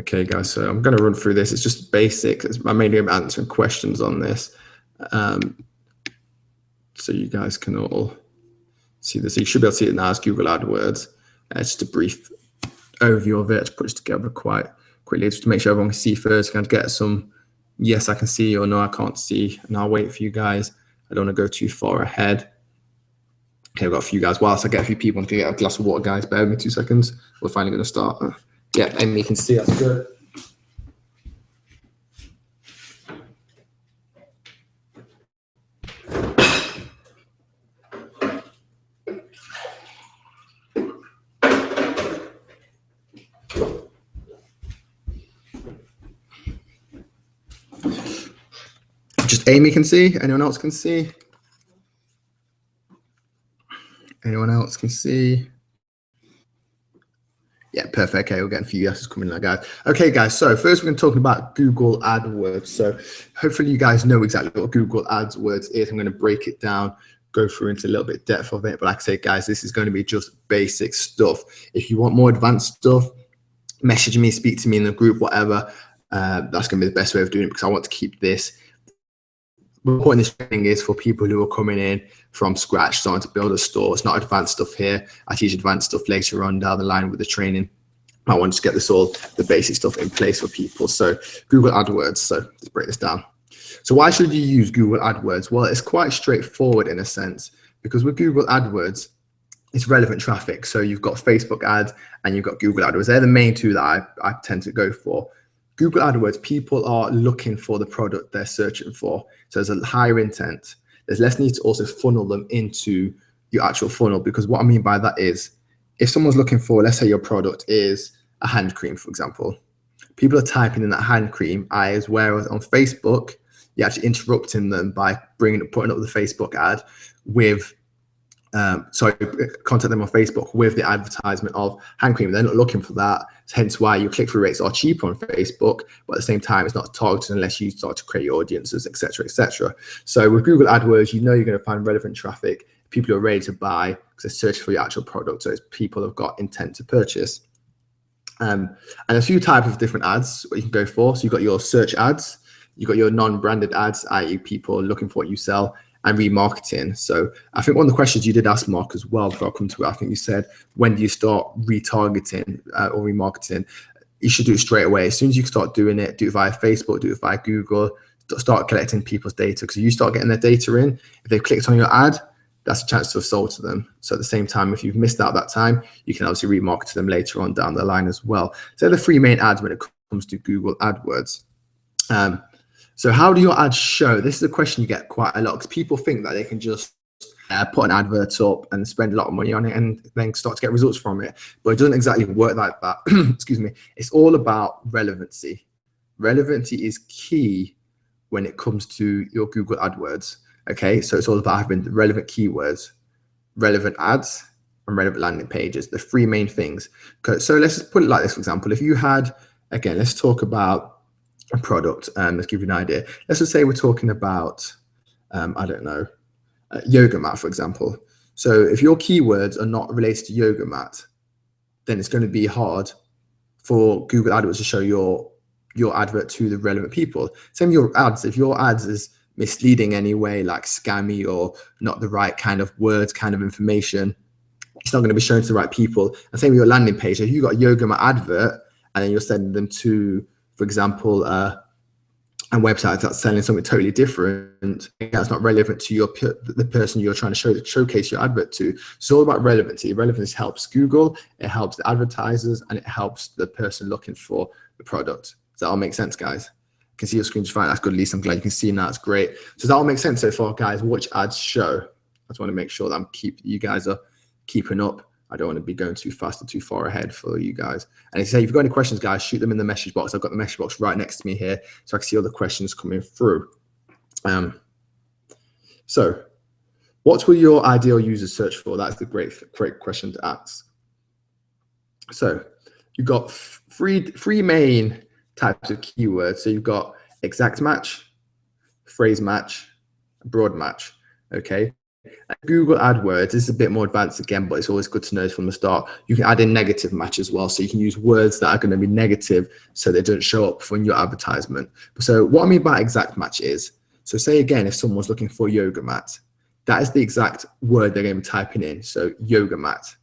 Okay, guys, so I'm going to run through this. It's just basic. I'm mainly answering questions on this. So you guys can all see this. You should be able to see it now as Google AdWords. It's just a brief overview of it. To put it together quite quickly just to make sure everyone can see first. Kind of get some yes, I can see, or no, I can't see. And I'll wait for you guys. I don't want to go too far ahead. Okay, I've got a few guys. Whilst I get a few people, I'm going to get a glass of water, guys. Bear with me 2 seconds. We're finally going to start. Yeah, Amy can see. That's good. Just Amy can see. Anyone else can see? Anyone else can see? Yeah, perfect. Okay, we're getting a few yeses coming in, guys. Okay, guys. So first, we're going to talk about Google AdWords. So hopefully, you guys know exactly what Google AdWords is. I'm going to break it down, go through into a little bit of depth of it. But like I say, guys, this is going to be just basic stuff. If you want more advanced stuff, message me, speak to me in the group, whatever. That's going to be the best way of doing it because I want to keep this. The point of this training is for people who are coming in from scratch, starting to build a store. It's not advanced stuff here. I teach advanced stuff later on down the line with the training. I want to get this all, the basic stuff in place for people. So Google AdWords. So let's break this down. So why should you use Google AdWords? Well, it's quite straightforward in a sense, because with Google AdWords, it's relevant traffic. So you've got Facebook ads and you've got Google AdWords. They're the main two that I tend to go for. Google AdWords, people are looking for the product they're searching for. So there's a higher intent. There's less need to also funnel them into your actual funnel, because what I mean by that is if someone's looking for, let's say your product is a hand cream, for example, people are typing in that hand cream, whereas on Facebook, you're actually interrupting them by putting up the Facebook ad with contact them on Facebook with the advertisement of hand cream. They're not looking for that, hence why your click-through rates are cheaper on Facebook, but at the same time, it's not targeted unless you start to create your audiences, etc., etc. So with Google AdWords, you know you're going to find relevant traffic, people who are ready to buy because they're searching for your actual product. So it's people who've got intent to purchase. And a few types of different ads what you can go for. So you've got your search ads, you've got your non-branded ads, i.e. people looking for what you sell, and remarketing. So I think one of the questions you did ask, Mark, as well, before I come to it, I think you said, when do you start retargeting or remarketing? You should do it straight away. As soon as you start doing it, do it via Facebook, do it via Google, start collecting people's data, because you start getting their data in. If they've clicked on your ad, that's a chance to have sold to them. So at the same time, if you've missed out that time, you can obviously remarket to them later on down the line as well. So the three main ads when it comes to Google AdWords. So how do your ads show? This is a question you get quite a lot, because people think that they can just put an advert up and spend a lot of money on it and then start to get results from it. But it doesn't exactly work like that. Excuse me. It's all about relevancy. Relevancy is key when it comes to your Google AdWords. Okay, so it's all about having relevant keywords, relevant ads, and relevant landing pages. The three main things. So let's just put it like this, for example. If you had, again, let's talk about a product, and let's give you an idea. Let's just say we're talking about, I don't know, yoga mat, for example. So if your keywords are not related to yoga mat, then it's going to be hard for Google AdWords to show your advert to the relevant people. Same with your ads. If your ads is misleading anyway, like scammy or not the right kind of words, kind of information, it's not going to be shown to the right people. And same with your landing page. If you got a yoga mat advert and then you're sending them to, for example, a website that's selling something totally different, that's not relevant to the person you're trying to showcase your advert to. It's all about relevancy. Relevance helps Google, it helps the advertisers, and it helps the person looking for the product. Does that all make sense, guys? I can see your screen just fine. That's good, Lisa. I'm glad you can see now. It's great. So does that all make sense so far, guys? Which ads show? I just want to make sure that you guys are keeping up. I don't want to be going too fast or too far ahead for you guys. And if you've got any questions, guys, shoot them in the message box. I've got the message box right next to me here, so I can see all the questions coming through. So what will your ideal users search for? That's a great question to ask. So you've got three main types of keywords. So you've got exact match, phrase match, broad match. Okay. Google AdWords is a bit more advanced again, but it's always good to know from the start. You can add in negative match as well. So you can use words that are going to be negative so they don't show up in your advertisement. So what I mean by exact match is, so say again, if someone's looking for yoga mat, that is the exact word they're going to be typing in. So yoga mat.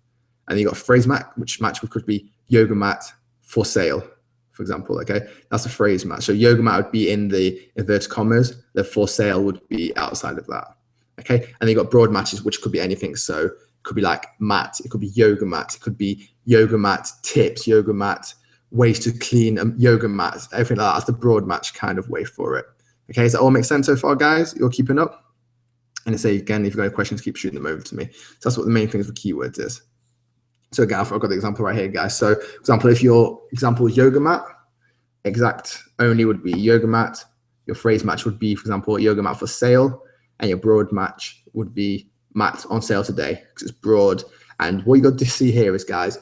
And then you got phrase match, which could be yoga mat for sale, for example. Okay, that's a phrase match. So yoga mat would be in the inverted commas. The for sale would be outside of that. Okay, and then you got broad matches, which could be anything. So it could be like mat, it could be yoga mat, it could be yoga mat tips, yoga mat ways to clean yoga mats, everything like that. That's the broad match kind of way for it. Okay, does that all make sense so far, guys? You're keeping up? And say again, if you've got any questions, keep shooting them over to me. So that's what the main thing for keywords is. So again, I've got the example right here, guys. So for example, if your example is yoga mat, exact only would be yoga mat. Your phrase match would be, for example, yoga mat for sale. And your broad match would be mat on sale today because it's broad. And what you got to see here is, guys,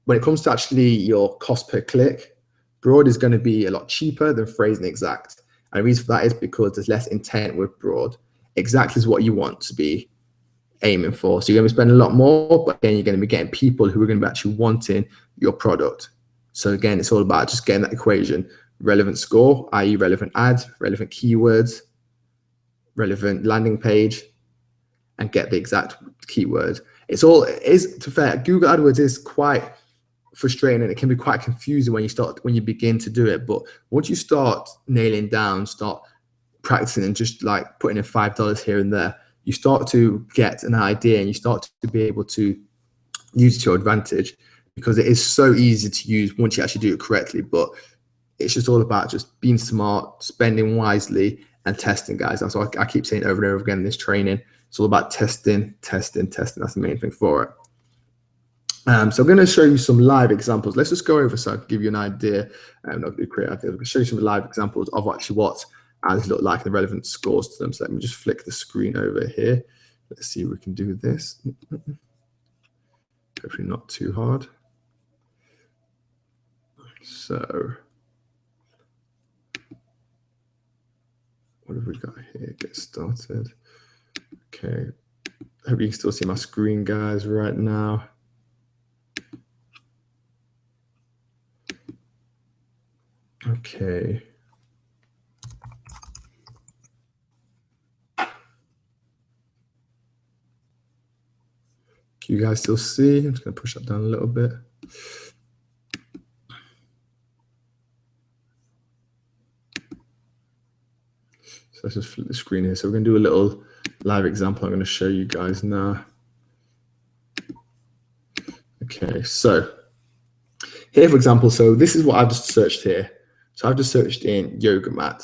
when it comes to actually your cost per click, broad is going to be a lot cheaper than phrase and exact. And the reason for that is because there's less intent with broad. Exact is what you want to be aiming for. So you're going to be spending a lot more, but then you're going to be getting people who are going to be actually wanting your product. So again, it's all about just getting that equation. Relevant score, i.e. relevant ads, relevant keywords, relevant landing page, and get the exact keyword. It is to fair. Google AdWords is quite frustrating and it can be quite confusing when you begin to do it. But once you start nailing down, start practicing and just like putting in $5 here and there, you start to get an idea and you start to be able to use it to your advantage because it is so easy to use once you actually do it correctly. But it's just all about just being smart, spending wisely, and testing, guys. That's what I keep saying over and over again in this training. It's all about testing, testing, testing. That's the main thing for it. So I'm going to show you some live examples. Let's just go over so I can give you an idea. I'm not going to create ideas. I'm going to show you some live examples of actually what ads look like and the relevant scores to them. So let me just flick the screen over here. Let's see if we can do this. Hopefully not too hard. So what have we got here? Get started. Okay. I hope you can still see my screen, guys, right now. Okay. Can you guys still see? I'm just going to push that down a little bit. So let's just flip the screen here. So we're going to do a little live example I'm going to show you guys now. Okay, so here, for example, so this is what I've just searched here. So I've just searched in yoga mat.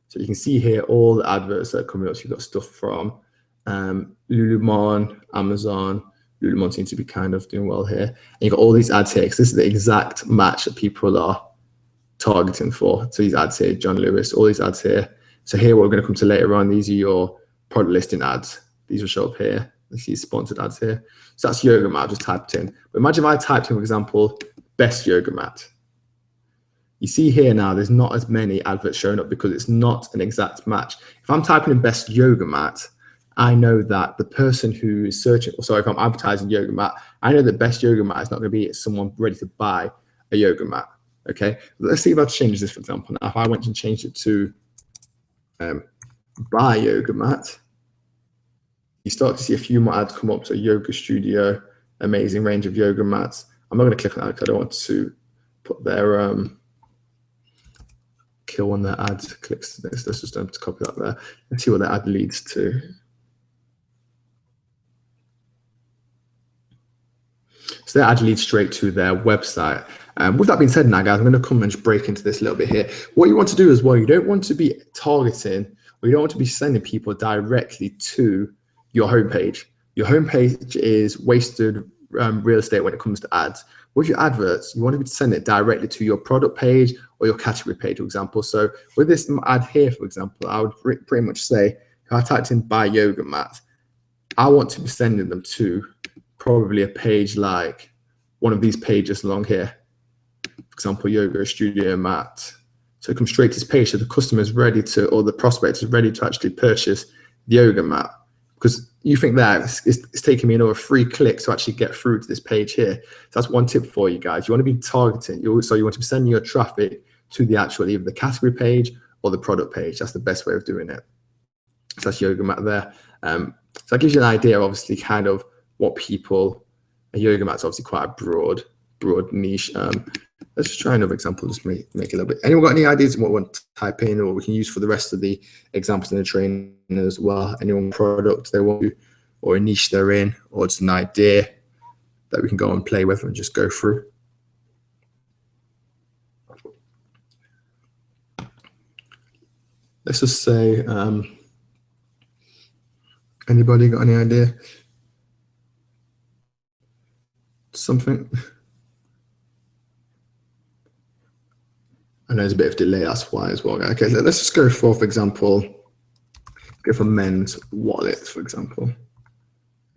So you can see here all the adverts that are coming up. So you've got stuff from Lululemon, Amazon. Lululemon seems to be kind of doing well here. And you've got all these ads here because this is the exact match that people are targeting for. So these ads here, John Lewis, all these ads here. So here, what we're going to come to later on, these are your product listing ads. These will show up here. Let's see sponsored ads here. So that's yoga mat, I've just typed in. But imagine if I typed in, for example, best yoga mat. You see here now, there's not as many adverts showing up because it's not an exact match. If I'm typing in best yoga mat, I know that the person who is searching, sorry, if I'm advertising yoga mat, I know that best yoga mat is not going to be someone ready to buy a yoga mat. Okay, let's see if I change this, for example. Now, if I went and changed it to buy yoga mat, you start to see a few more ads come up. So yoga studio, amazing range of yoga mats. I'm not going to click on that because I don't want to put their kill one of their ads clicks to this. Let's just copy that there and see what the ad leads to. So that ad leads straight to their website. With that being said now, guys, I'm going to come and just break into this a little bit here. What you want to do as well, you don't want to be targeting, or you don't want to be sending people directly to your homepage. Your homepage is wasted real estate when it comes to ads. With your adverts, you want to be sending it directly to your product page or your category page, for example. So with this ad here, for example, I would pretty much say, if I typed in buy yoga mat, I want to be sending them to probably a page like one of these pages along here. For example, yoga studio mat. So it comes straight to this page. So the customer is ready to, or the prospect is ready to actually purchase the yoga mat. Because you think that it's taking me another 3 clicks to actually get through to this page here. So that's one tip for you guys. You want to be targeting. So you want to be sending your traffic to the actual, either the category page or the product page. That's the best way of doing it. So that's Yoga Mat there. So that gives you an idea, obviously, kind of what people. Yoga Mat's obviously quite a broad niche. Let's just try another example. Just make it a little bit. Anyone got any ideas of what we want to type in, or we can use for the rest of the examples in the training as well? Anyone product they want to, or a niche they're in, or just an idea that we can go and play with and just go through. Let's just say, anybody got any idea? Something? I know there's a bit of delay, that's why as well. Okay, let's just go for example, go for men's wallets, for example.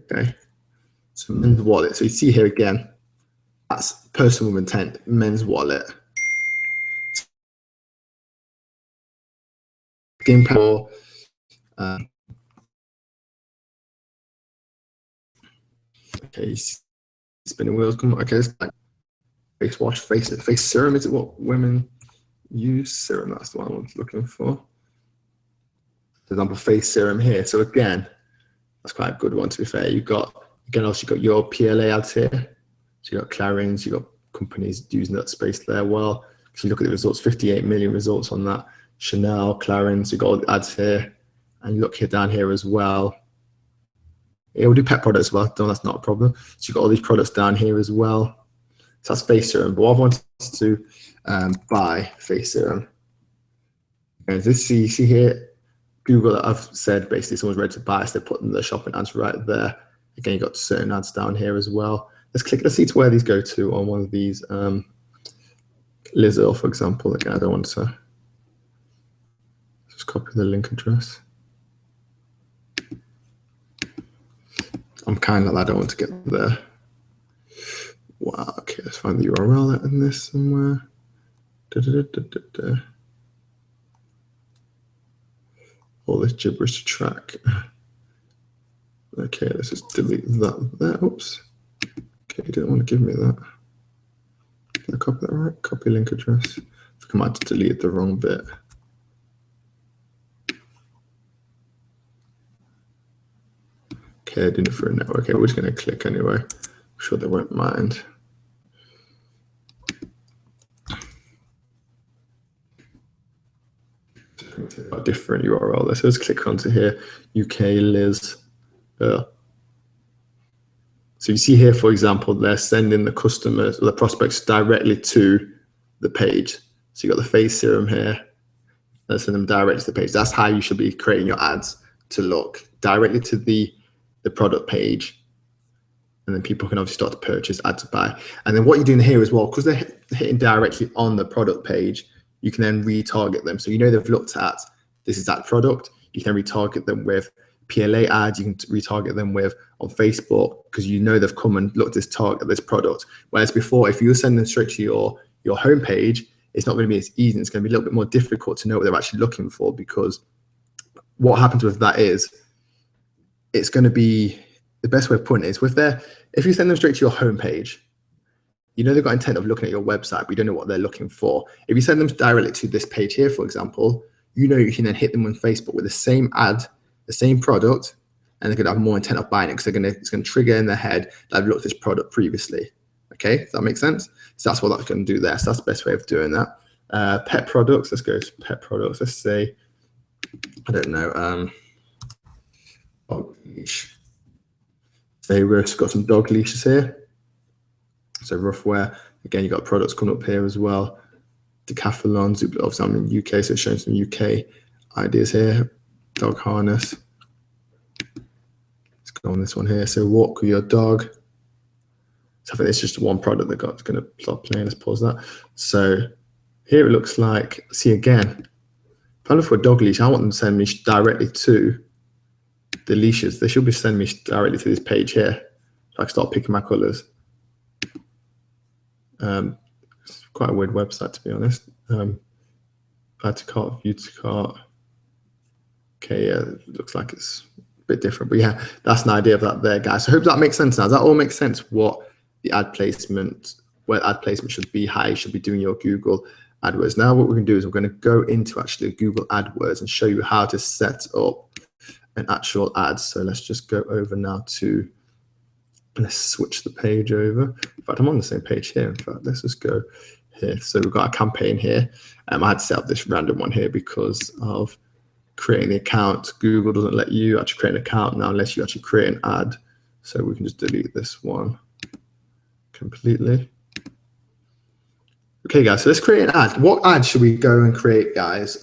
Okay, so men's wallet. So you see here again, that's person with intent, men's wallet. Game for okay, spinning wheels. Come on, okay, it's like face wash, face serum. Is it what women use? Serum, that's the one I was looking for. For example, face serum here. So again, that's quite a good one to be fair. You've got, again, also you've got your PLA ads here. So you've got Clarins, you've got companies using that space there well. If you look at the results, 58 million results on that. Chanel, Clarins, you've got all the ads here. And you look here down here as well. Yeah, we'll do pet products as well. No, that's not a problem. So you've got all these products down here as well. So that's face serum. But what I wanted to buy face serum. And this, you see here, Google that I've said basically someone's ready to buy, so they're putting the shopping ads right there. Again, you've got certain ads down here as well. Let's see to where these go to on one of these. Lizzo, for example. Again, I don't want to just copy the link address. I'm kind of like, I don't want to get there. Wow, okay, let's find the URL in this somewhere. All this gibberish to track. Okay, let's just delete that there. Oops. Okay, you didn't want to give me that. Did I copy that right? Copy link address. I think I might have deleted the wrong bit. Okay, I did it for a network. Okay, we're just going to click anyway. I'm sure they won't mind. A different URL there. So let's click onto here, UK Liz. So you see here, for example, they're sending the customers or the prospects directly to the page. So you got the face serum here. Let's send them directly to the page. That's how you should be creating your ads to look directly to the product page. And then people can obviously start to purchase, add to buy. And then what you're doing here as well, because they're hitting directly on the product page, you can then retarget them. So you know they've looked at this exact product. You can retarget them with PLA ads. You can retarget them with on Facebook because you know they've come and looked at this product. Whereas before, if you send them straight to your home page, it's not going to be as easy. It's going to be a little bit more difficult to know what they're actually looking for, because what happens with that is it's going to be, the best way of putting it is if you send them straight to your home page, you know they've got intent of looking at your website, but you don't know what they're looking for. If you send them directly to this page here, for example, you know you can then hit them on Facebook with the same ad, the same product, and they're going to have more intent of buying it because it's going to trigger in their head that I've looked at this product previously. Okay, does that make sense? So that's what that's going to do there. So that's the best way of doing that. Pet products, let's go to pet products. Let's say, I don't know, dog leash. Say we've got some dog leashes here. So Roughwear, again, you've got products coming up here as well. Decathlon, obviously I'm in UK, so it's showing some UK ideas here. Dog harness. Let's go on this one here. So walk with your dog. So I think it's just one product that got going to start playing. Let's pause that. So here it looks like, see again, if I look for a dog leash, I want them to send me directly to the leashes. They should be sending me directly to this page here. So I can start picking my colors. It's quite a weird website, to be honest. Add to cart, view to cart. Okay, yeah, it looks like it's bit different, but yeah, that's an idea of that there, guys. So I hope that makes sense now. Does that all make sense? What the ad placement, where ad placement should be, how you should be doing your Google AdWords. Now what we're going to do is we're going to go into actually Google AdWords and show you how to set up an actual ad. So let's just go over now to, let's switch the page over. In fact, I'm on the same page here. In fact, let's just go here. So we've got a campaign here. I had to set up this random one here because of creating the account. Google doesn't let you actually create an account now unless you actually create an ad. So we can just delete this one completely. Okay, guys, so let's create an ad. What ad should we go and create, guys?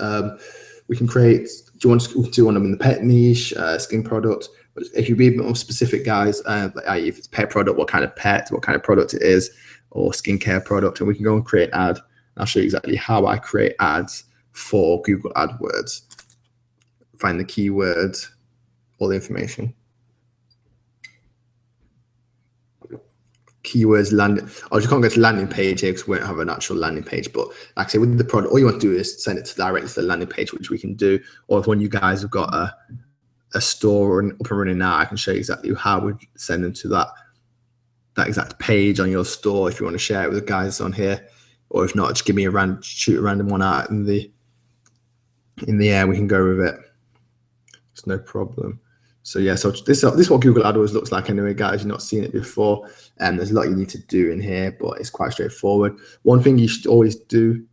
We can create, do you want them in the pet niche, skin product? But if you be a bit more specific, guys, if it's pet product, what kind of pet, what kind of product it is, or skincare product, and we can go and create an ad. I'll show you exactly how I create ads for Google AdWords. Find the keywords, all the information. Keywords, landing. I just can't go to landing page here because we won't have an actual landing page. But like I say, with the product, all you want to do is send it directly to the landing page, which we can do. Or if when you guys have got a store and up and running now, I can show you exactly how we send them to that exact page on your store if you want to share it with the guys on here. Or if not, just give me shoot a random one out in the air. We can go with it. It's no problem. So yeah, so this is what Google AdWords looks like anyway, guys. You've not seen it before, and there's a lot you need to do in here, but it's quite straightforward. One thing you should always do,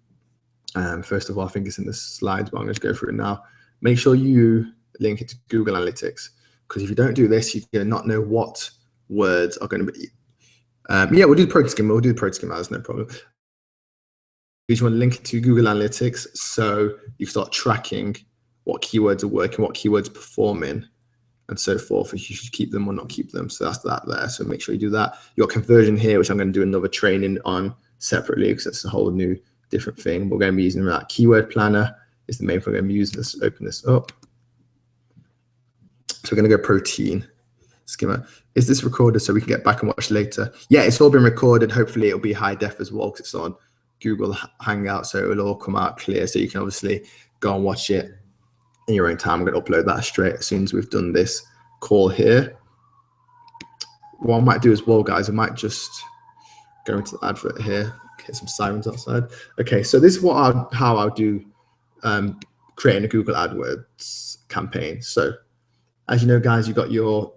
first of all, I think it's in the slides, but I'm going to go through it now. Make sure you link it to Google Analytics, because if you don't do this, you're going to not know what words are going to be. Yeah, we'll do the protein schema. We'll do the protein schema. That's no problem. You just want to link it to Google Analytics so you start tracking what keywords are working, what keywords are performing, and so forth. If you should keep them or not keep them. So that's that there. So make sure you do that. Your conversion here, which I'm going to do another training on separately because it's a whole new different thing. We're going to be using that keyword planner is the main thing we're going to be using. Let's open this up. So we're going to go protein schema. Is this recorded so we can get back and watch later? Yeah, it's all been recorded. Hopefully it'll be high def as well because it's on Google Hangout, so it'll all come out clear. So you can obviously go and watch it in your own time. I'm going to upload that straight as soon as we've done this call here. What I might do as well, guys, I might just go into the advert here, get some sirens outside. Okay, so this is how I'll do creating a Google AdWords campaign. So as you know, guys, you've got your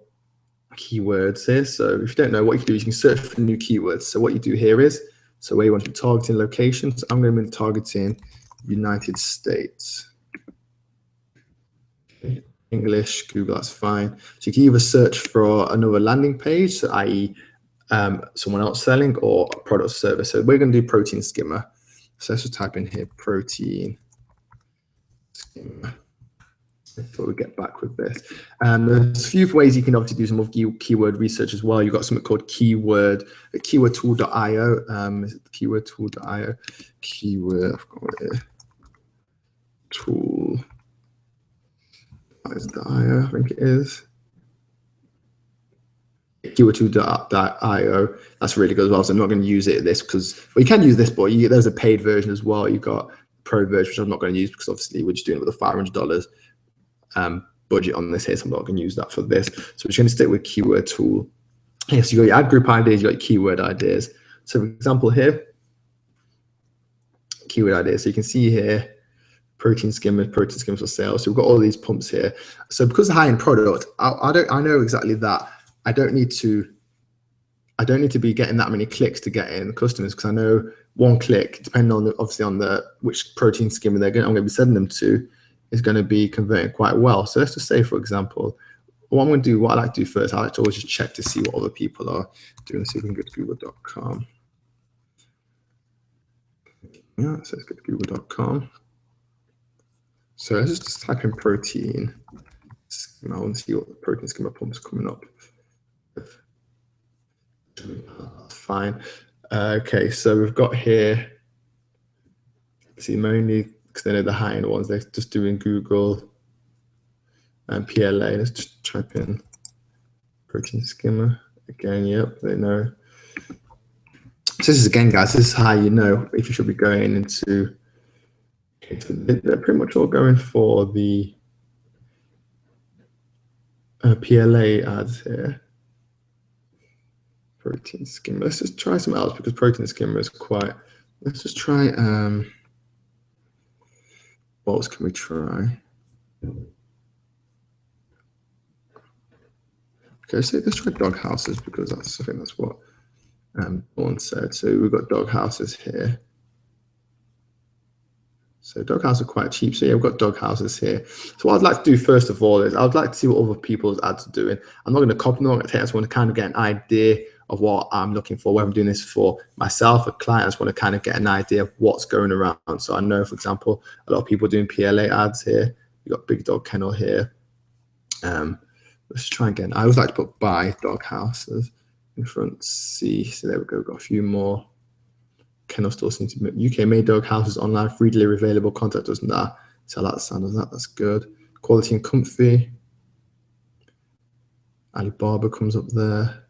keywords here. So if you don't know, what you can do is you can search for new keywords. So what you do here is, so where you want to be targeting locations, I'm going to be targeting United States. English, Google, that's fine. So you can either search for another landing page, so i.e. someone else selling, or a product or service. So we're going to do protein skimmer. So let's just type in here protein skimmer before we get back with this. There's a few ways you can obviously do some of keyword research as well. You've got something called keywordtool.io. Is it keywordtool.io? Keyword, I've got it here. Tool. Is the IO, I think it is. Keyword2.io. That's really good as well. So I'm not going to use it this because, well, you can use this, but there's a paid version as well. You've got pro version, which I'm not going to use because obviously we're just doing it with a $500 budget on this here, so I'm not going to use that for this. So we're just going to stick with keyword tool. Yes, you got your ad group ideas, you got your keyword ideas. So for example here, keyword ideas. So you can see here, protein skimmers for sale. So we've got all these pumps here. So because the high-end product, I know exactly that. I don't need to be getting that many clicks to get in customers because I know one click, depending on obviously on which protein skimmer I'm going to be sending them to, is going to be converting quite well. So let's just say, for example, what I like to do first, I like to always just check to see what other people are doing. So we can go to google.com. Yeah, so let's go to google.com. So let's just type in protein. I want to see what the protein skimmer pump is coming up. Fine. Okay, so we've got here. See, mainly because they know the high-end ones. They're just doing Google and PLA. Let's just type in protein skimmer again. Yep, they know. So this is again, guys. This is how you know if you should be going into. They're pretty much all going for the PLA ads here. Protein skimmer. Let's just try something else because protein skimmer is quite. Let's just try. What else can we try? Okay, so let's try dog houses because I think that's what Dawn said. So we've got dog houses here. So dog houses are quite cheap. So yeah, we've got dog houses here. So what I'd like to do first of all is I'd like to see what other people's ads are doing. I'm not going to copy them. I'm going to take. I just want to kind of get an idea of what I'm looking for, whether I'm doing this for myself, a client. I just want to kind of get an idea of what's going around. So I know, for example, a lot of people are doing PLA ads here. We've got Big Dog Kennel here. Let's try again. I always like to put buy dog houses in front. See, so there we go. We've got a few more. Kennel store seems to be UK made dog houses online, free delivery available. Contact us. Nah, so I like the sound of that. That's good. Quality and comfy. Alibaba comes up there.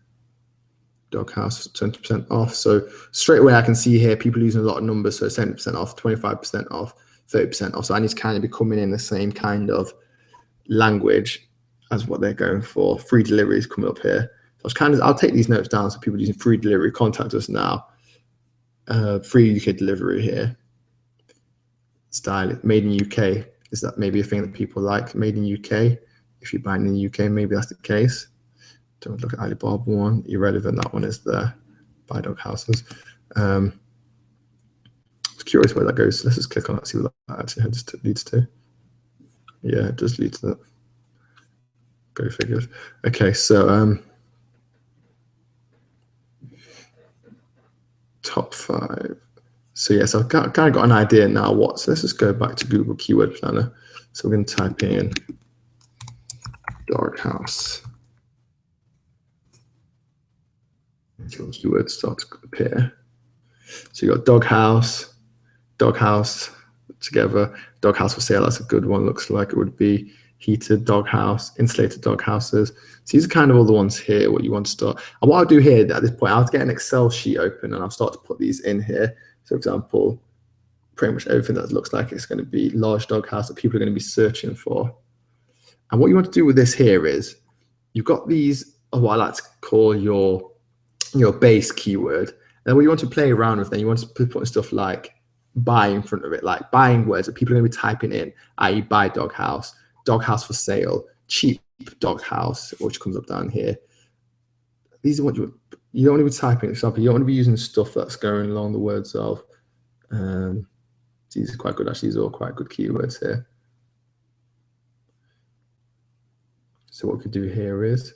Dog house 20% off. So straight away I can see here people using a lot of numbers. So 70% off, 25% off, 30% off. So I need to kind of be coming in the same kind of language as what they're going for. Free delivery is coming up here. So I'll take these notes down so people using free delivery contact us now. Free UK delivery here. Style made in UK. Is that maybe a thing that people like? Made in UK. If you're buying in the UK, maybe that's the case. Don't look at Alibaba one. Irrelevant. That one is there. Buy dog houses. I'm curious where that goes. Let's just click on that. See what that actually leads to. Yeah, it does lead to that. Go figures. Okay, so top 5. So yes, I've kind of got an idea now what. So let's just go back to Google Keyword Planner. So we're going to type in dog house. Until keywords start to appear. So you got dog house together. Dog house for sale. That's a good one. Looks like it would be heated dog house, insulated dog houses. So these are kind of all the ones here. What you want to start. And what I'll do here at this point, I'll get an Excel sheet open and I'll start to put these in here. So, for example, pretty much everything that looks like it's going to be large dog house that people are going to be searching for. And what you want to do with this here is you've got these, what I like to call your base keyword. And then what you want to play around with, then you want to put stuff like buy in front of it, like buying words that people are going to be typing in, i.e. buy dog house for sale, cheap dog house, which comes up down here. These are what you don't want to be typing. For example, you don't want to be using stuff that's going along the words of, these are quite good, actually, these are all quite good keywords here. So what we could do here is,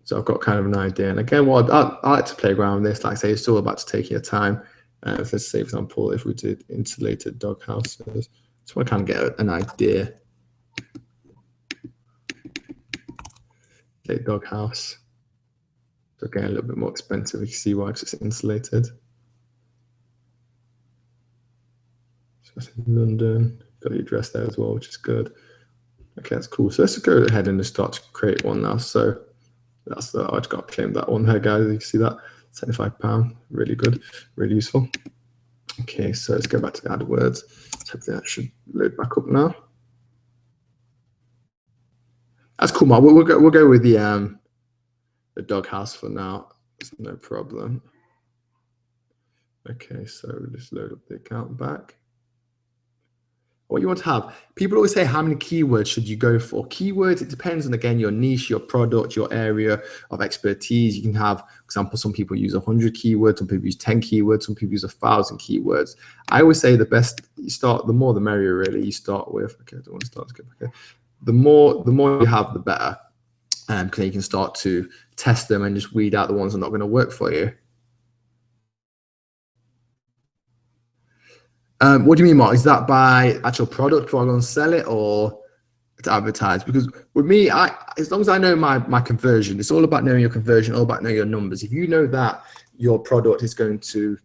so I've got kind of an idea. And again, what I like to play around with this, like I say, it's all about taking your time. Let's say, for example, if we did insulated dog houses, just want to kind of get an idea. Insulated dog house. So again, a little bit more expensive. You can see why, because it's insulated. So that's in London. Got the address there as well, which is good. Okay, that's cool. So let's just go ahead and just start to create one now. So that's I just got to claim that one here, guys. You can see that £75, really good, really useful. Okay, so let's go back to the AdWords. Hopefully that should load back up now. That's cool, Mark. We'll go with the dog house for now. It's no problem. Okay, so we'll just load up the account back. What you want to have, people always say, how many keywords should you go for? Keywords, it depends on, again, your niche, your product, your area of expertise. You can have, for example, some people use 100 keywords, some people use 10 keywords, some people use 1,000 keywords. I always say the best, you start, the more the merrier, really. You start with, okay, I don't want to start to get back here. The more you have, the better. Because you can start to test them and just weed out the ones that are not going to work for you. What do you mean, Mark? Is that by actual product before I go and sell it, or to advertise? Because with me, as long as I know my conversion, it's all about knowing your conversion, all about knowing your numbers. If you know that your product is going to,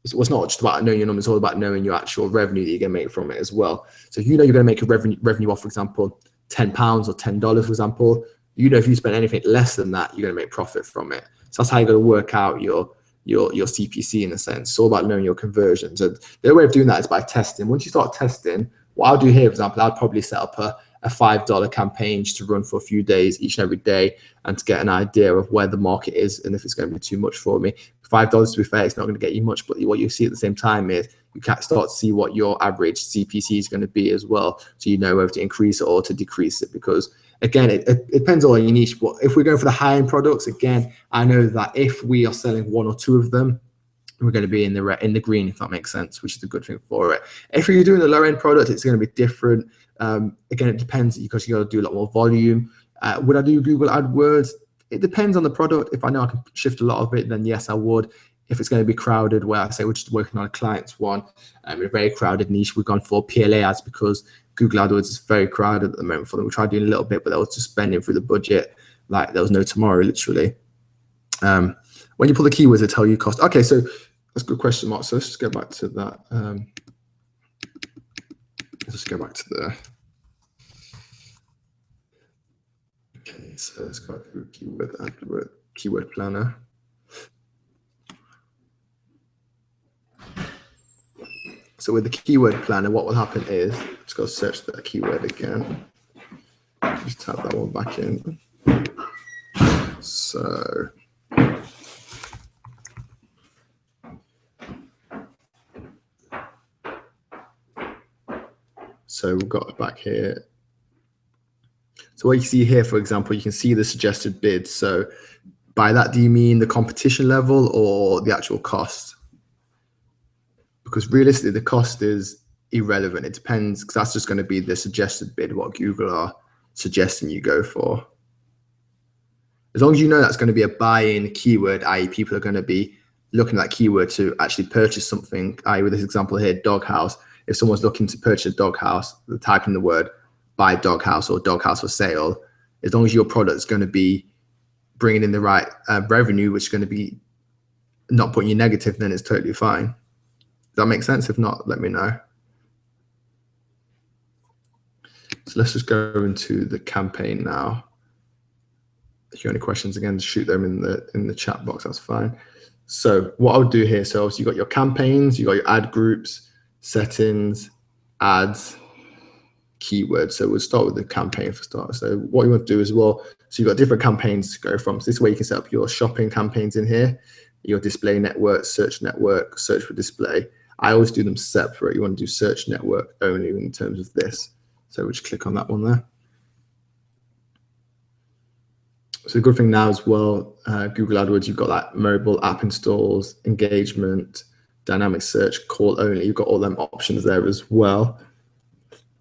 it's not just about knowing your numbers, it's all about knowing your actual revenue that you're going to make from it as well. So if you know you're going to make a revenue off, for example, £10 or $10, for example, you know if you spend anything less than that, you're going to make profit from it. So that's how you're going to work out your CPC in a sense. It's all about knowing your conversions. And the way of doing that is by testing. Once you start testing, what I'll do here, for example, I'll probably set up a $5 campaign just to run for a few days each and every day, and to get an idea of where the market is and if it's going to be too much for me. $5, to be fair, it's not going to get you much, but what you see at the same time is you can start to see what your average CPC is going to be as well, so you know whether to increase it or to decrease it. Because again, it depends on your niche. But if we're going for the high-end products, again, I know that if we are selling 1 or 2 of them, we're going to be in the green, if that makes sense, which is a good thing for it. If you're doing a low-end product, it's going to be different. Again, it depends, because you got to do a lot more volume. Would I do Google AdWords? It depends on the product. If I know I can shift a lot of it, then yes, I would. If it's going to be crowded, where I say we're just working on a client's one, in a very crowded niche, we've gone for PLA ads, because Google AdWords is very crowded at the moment for them. We tried doing a little bit, but they was just spending through the budget like there was no tomorrow, literally. When you pull the keywords, they tell you cost. Okay, so that's a good question, Mark. So let's just go back to that. Let's just go back to the. Okay, so let's go through keyword planner. So with the keyword planner, what will happen is, let's go search that keyword again. Just type that one back in. So we've got it back here. So what you see here, for example, you can see the suggested bids. So by that, do you mean the competition level or the actual cost? Because realistically, the cost is irrelevant. It depends, because that's just going to be the suggested bid, what Google are suggesting you go for. As long as you know that's going to be a buy-in keyword, i.e. people are going to be looking at that keyword to actually purchase something, i.e. with this example here, doghouse. If someone's looking to purchase a doghouse, they're typing the word buy doghouse or doghouse for sale. As long as your product is going to be bringing in the right revenue, which is going to be not putting you negative, then it's totally fine. Does that make sense? If not, let me know. So let's just go into the campaign now. If you have any questions, again, shoot them in the chat box. That's fine. So what I would do here, so obviously you got your campaigns, you got your ad groups, settings, ads, keywords. So we'll start with the campaign for start. So what you want to do as well, so you've got different campaigns to go from. So this way you can set up your shopping campaigns in here, your display network, search for display. I always do them separate. You want to do search network only in terms of this. So we'll just click on that one there. So the good thing now as well, Google AdWords, you've got that mobile app installs, engagement, dynamic search, call only. You've got all them options there as well.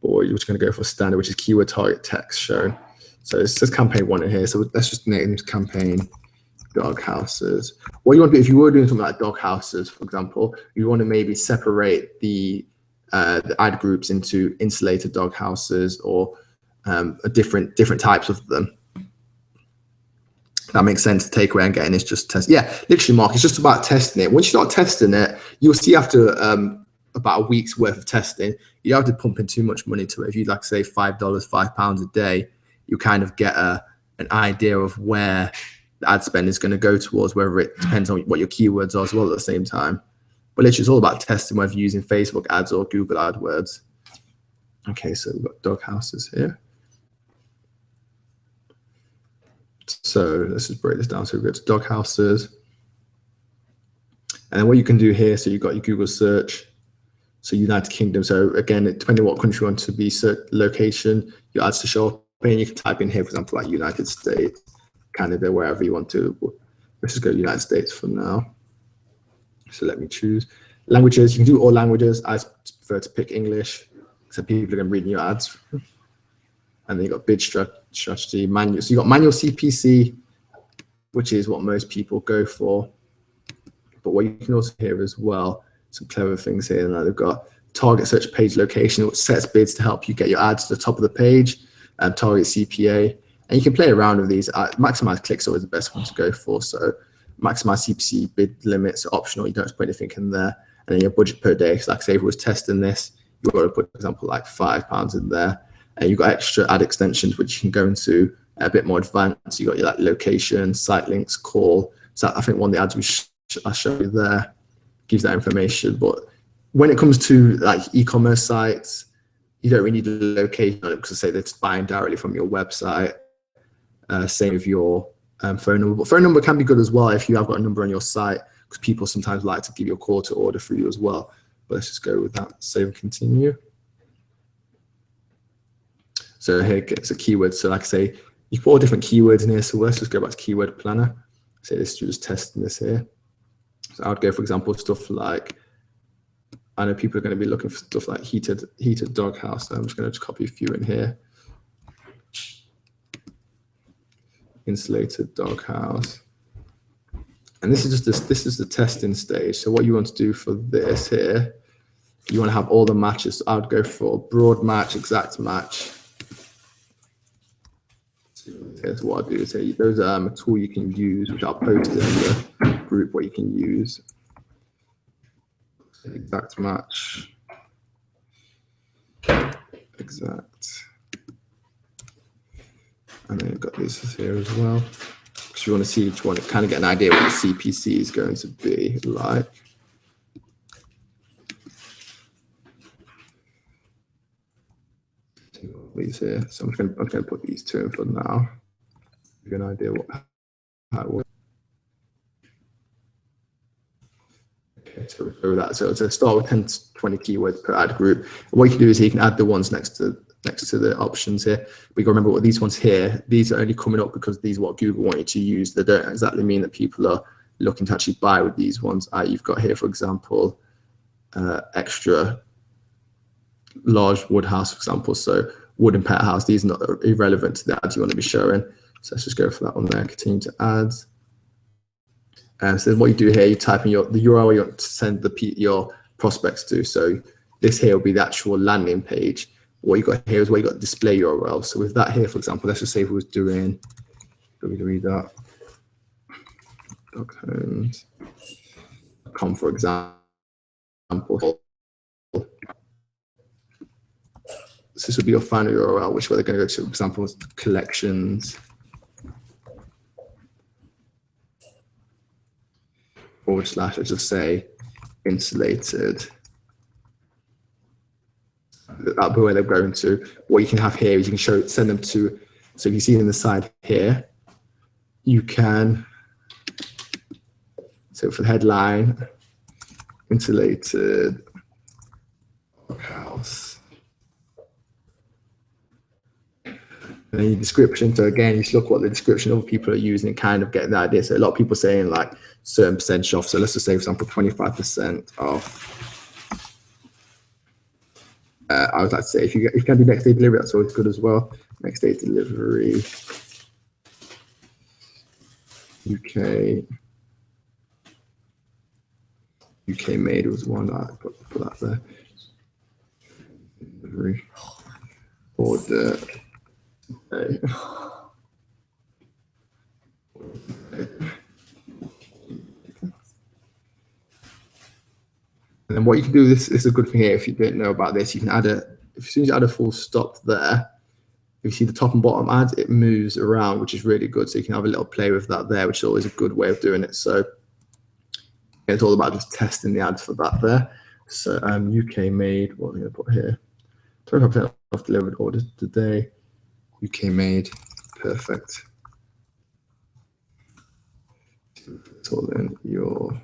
Or you're just going to go for standard, which is keyword target text shown. So it says campaign 1 in here. So let's just name this campaign dog houses. What you want to do, if you were doing something like dog houses, for example, you want to maybe separate the ad groups into insulated dog houses or different types of them. That makes sense. The takeaway I'm getting is just test. Yeah, literally, Mark, it's just about testing it. Once you start testing it, you'll see after about a week's worth of testing, you don't have to pump in too much money to it. If you'd like to say $5, £5 a day, you kind of get an idea of where the ad spend is going to go towards, whether it depends on what your keywords are as well at the same time. But literally, it's all about testing whether you're using Facebook ads or Google AdWords. Okay, so we've got dog houses here. So let's just break this down. So we go to dog houses. And then what you can do here, so you've got your Google search. So United Kingdom. So again, depending on what country you want to be location, your ads to show up. And you can type in here, for example, like United States, Canada, wherever you want to. Let's just go United States for now. So let me choose. Languages, you can do all languages. I prefer to pick English, so people are going to read your ads. And then you got bid strategy, manual. So you got manual CPC, which is what most people go for. But what you can also hear as well, some clever things here. Now they've got target search page location, which sets bids to help you get your ads to the top of the page, and target CPA. And you can play around with these. Maximize clicks always the best one to go for. So maximize CPC bid limits are optional. You don't have to put anything in there. And then your budget per day. So like say if we was testing this, you've got to put, for example, like £5 in there. And you've got extra ad extensions, which you can go into a bit more advanced. You've got your like location, site links, call. So I think one of the ads I show you there gives that information. But when it comes to like e-commerce sites, you don't really need the location on it because say they're buying directly from your website. Same with your phone number. But phone number can be good as well if you have got a number on your site, because people sometimes like to give you a call to order for you as well. But let's just go with that. Save and continue. So here gets a keyword. So like I say, you put all different keywords in here. So let's just go back to Keyword Planner. Say this, just testing this here. So I would go, for example, stuff like, I know people are going to be looking for stuff like heated doghouse. So I'm just going to copy a few in here. Insulated doghouse. And this is just this is the testing stage. So what you want to do for this here, you want to have all the matches. So I would go for broad match, exact match. So here's what I'll do is say those are a tool you can use, which I'll post in the group what you can use. Exact match. Exact. And then you've got this here as well. Because you want to see each one, kind of get an idea what the CPC is going to be like. These here. So I'm going to put these two in for now. Give you an idea how it works. Okay, so we'll go with that. So to start with 10 to 20 keywords per ad group. What you can do is you can add the ones next to the options here. We got to remember what these ones here, these are only coming up because these are what Google want you to use. They don't exactly mean that people are looking to actually buy with these ones. You've got here, for example, extra large wood house, for example. So wooden pet house, these are not irrelevant to the ads you want to be showing. So let's just go for that one there, continue to ads. And so then what you do here, you type in the URL you want to send your prospects to. So this here will be the actual landing page. What you got here is where you got display URL. So with that here, for example, let's just say if we was doing www.doghomes.com, for example. So this would be your final URL, which where they're going to go to, for example, collections. / let's just say insulated. That'll be where they're going to. What you can have here is you can send them to, so if you see in the side here, you can, so for the headline, insulated house. And then your description, so again, you should look what the description other people are using and kind of get the idea. So a lot of people saying like certain percentage off. So let's just say, for example, 25% off. I would like to say if you can do next day delivery, that's always good as well. Next day delivery, UK made was one that I put that there. Delivery order. And then what you can do, this is a good thing here. If you didn't know about this, you can add as soon as you add a full stop there, if you see the top and bottom ads, it moves around, which is really good. So you can have a little play with that there, which is always a good way of doing it. So it's all about just testing the ads for that there. So UK made, what am I going to put here? 25% off delivered orders today. UK made, perfect. So then your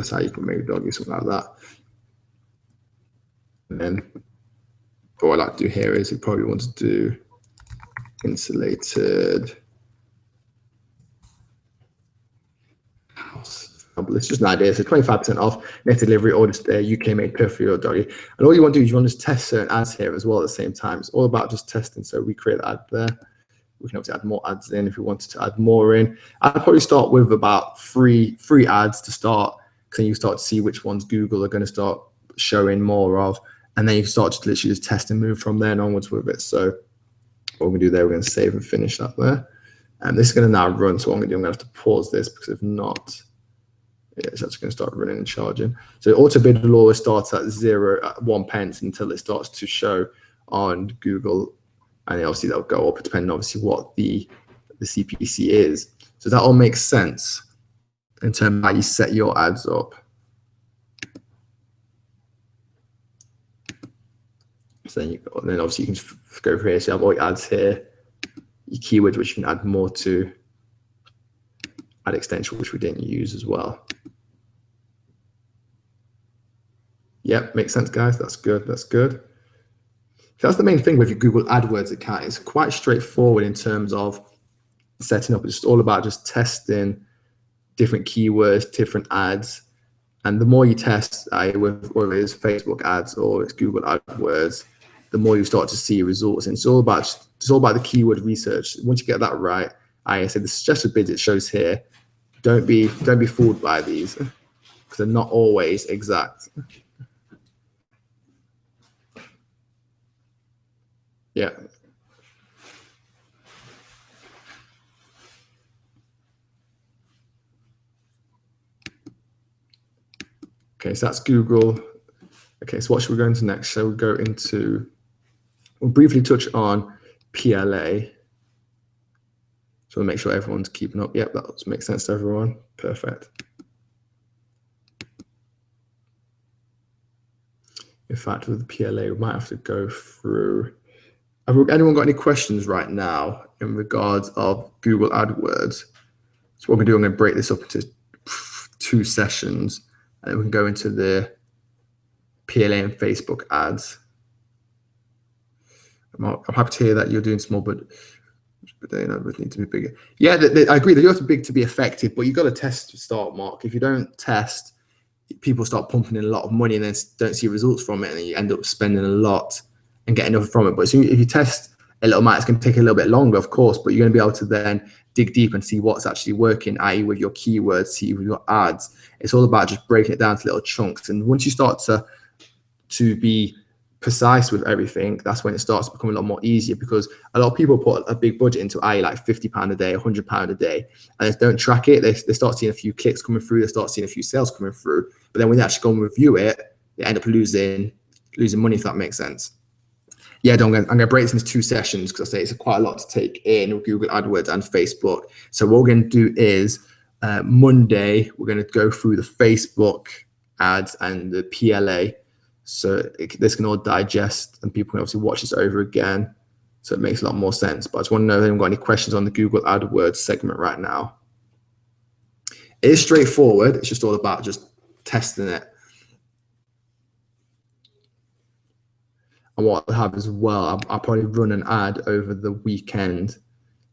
site, you can make doggy, something like that. And then what I like to do here is you probably want to do insulated house. It's just an idea. So 25% off next delivery orders today, UK made, perfect for your doggy. And all you want to do is you want to test certain ads here as well at the same time. It's all about just testing. So we create the ad there. We can obviously add more ads in if we wanted to add more in. I'd probably start with about three ads to start, because then you start to see which ones Google are going to start showing more of, and then you can start to literally just test and move from there and onwards with it. So what we do there, we're going to save and finish that there. And this is going to now run. So what I'm going to do, I'm going to have to pause this, because if not, yeah, it's actually going to start running and charging. So auto bid will always start at 1 pence until it starts to show on Google. And obviously that'll go up depending obviously what the CPC is. So that all makes sense in terms of how you set your ads up. So then obviously you can just go through here. So you have all your ads here, your keywords, which you can add more to, ad extension, which we didn't use as well. Yep, makes sense, guys. That's good. That's good. So that's the main thing with your Google AdWords account. It's quite straightforward in terms of setting up. It's just all about just testing different keywords, different ads. And the more you test, whether it's Facebook ads or it's Google AdWords, the more you start to see results. And it's all about the keyword research. Once you get that right, I said the suggested bids it shows here. Don't be fooled by these because they're not always exact. Yeah. Okay, so that's Google. Okay, so what should we go into next? So we'll briefly touch on PLA. So we'll make sure everyone's keeping up. Yep, that makes sense to everyone. Perfect. In fact, with the PLA, we might have to go through. Have anyone got any questions right now in regards of Google AdWords? So what I'm going to do, I'm going to break this up into 2 sessions, and then we can go into the PLA and Facebook ads. I'm happy to hear that you're doing small, but they need to be bigger. Yeah, I agree. They do have to be big to be effective, but you've got to test to start, Mark. If you don't test, people start pumping in a lot of money and then don't see results from it, and then you end up spending a lot and getting nothing from it. But if you test a little amount, it's going to take a little bit longer, of course, but you're going to be able to then dig deep and see what's actually working, i.e. with your keywords, see with your ads. It's all about just breaking it down to little chunks. And once you start to be precise with everything, that's when it starts to become a lot more easier, because a lot of people put a big budget into like £50 a day, £100 a day, and they don't track it. They start seeing a few clicks coming through, they start seeing a few sales coming through, but then when they actually go and review it, they end up losing money, if that makes sense. Yeah, I'm going to break this into 2 sessions because I say it's quite a lot to take in with Google AdWords and Facebook. So what we're going to do is Monday, we're going to go through the Facebook ads and the PLA. So this can all digest and people can obviously watch this over again. So it makes a lot more sense. But I just want to know if anyone got any questions on the Google AdWords segment right now. It is straightforward. It's just all about just testing it. And what I'll have as well, I'll probably run an ad over the weekend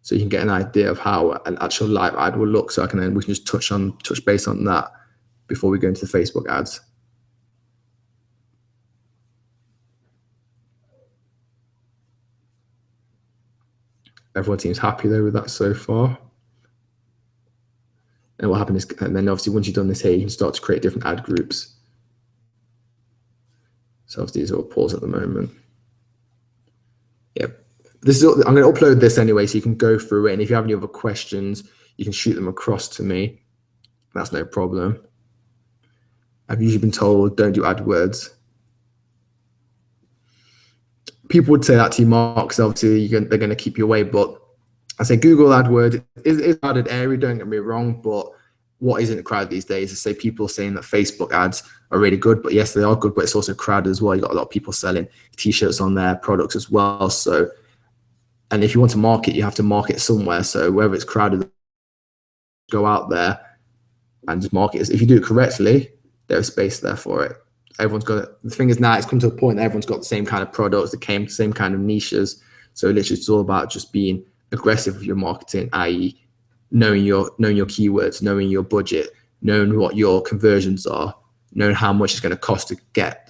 so you can get an idea of how an actual live ad will look. So we can just touch base on that before we go into the Facebook ads. Everyone seems happy though with that so far. And what happens is, and then obviously once you've done this here, you can start to create different ad groups. So obviously these are all paused at the moment. Yep. I'm going to upload this anyway, so you can go through it. And if you have any other questions, you can shoot them across to me. That's no problem. I've usually been told don't do AdWords. People would say that to you, Mark, because obviously they're going to keep you away. But I say Google AdWords is a crowded area, don't get me wrong, but what isn't crowded these days is people saying that Facebook ads are really good, but yes, they are good, but it's also crowded as well. You've got a lot of people selling t-shirts on their products as well. So, and if you want to market, you have to market somewhere. So whether it's crowded, go out there and just market. If you do it correctly, there's space there for it. Everyone's got it. The thing is now it's come to a point that everyone's got the same kind of products, the same kind of niches. So literally it's all about just being aggressive with your marketing, i.e. knowing your keywords, knowing your budget, knowing what your conversions are, knowing how much it's going to cost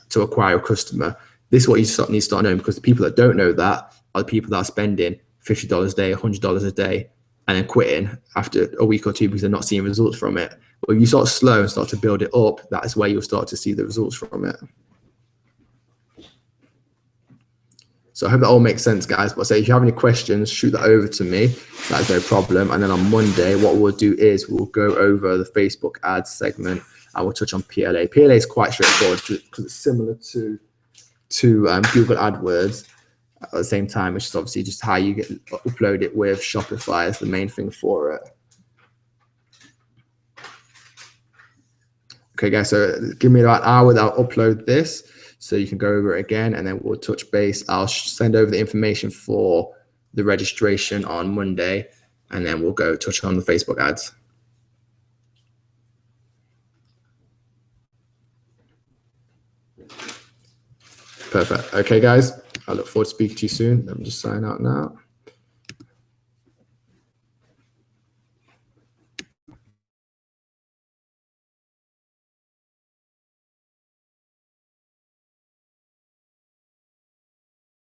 to acquire a customer. This is what you need to start knowing, because the people that don't know that are the people that are spending $50 a day, $100 a day, and then quitting after a week or 2 because they're not seeing results from it. But if you start slow and start to build it up, that is where you'll start to see the results from it. So I hope that all makes sense, guys. But if you have any questions, shoot that over to me. That is no problem. And then on Monday, what we'll do is we'll go over the Facebook ads segment and we'll touch on PLA. PLA is quite straightforward because it's similar to Google AdWords. At the same time, which is obviously just how you upload it with Shopify is the main thing for it. Okay, guys, so give me about an hour that I'll upload this. so you can go over it again, and then we'll touch base. I'll send over the information for the registration on Monday, and then we'll go touch on the Facebook ads. Perfect. Okay, guys, I look forward to speaking to you soon. Let me just sign out now.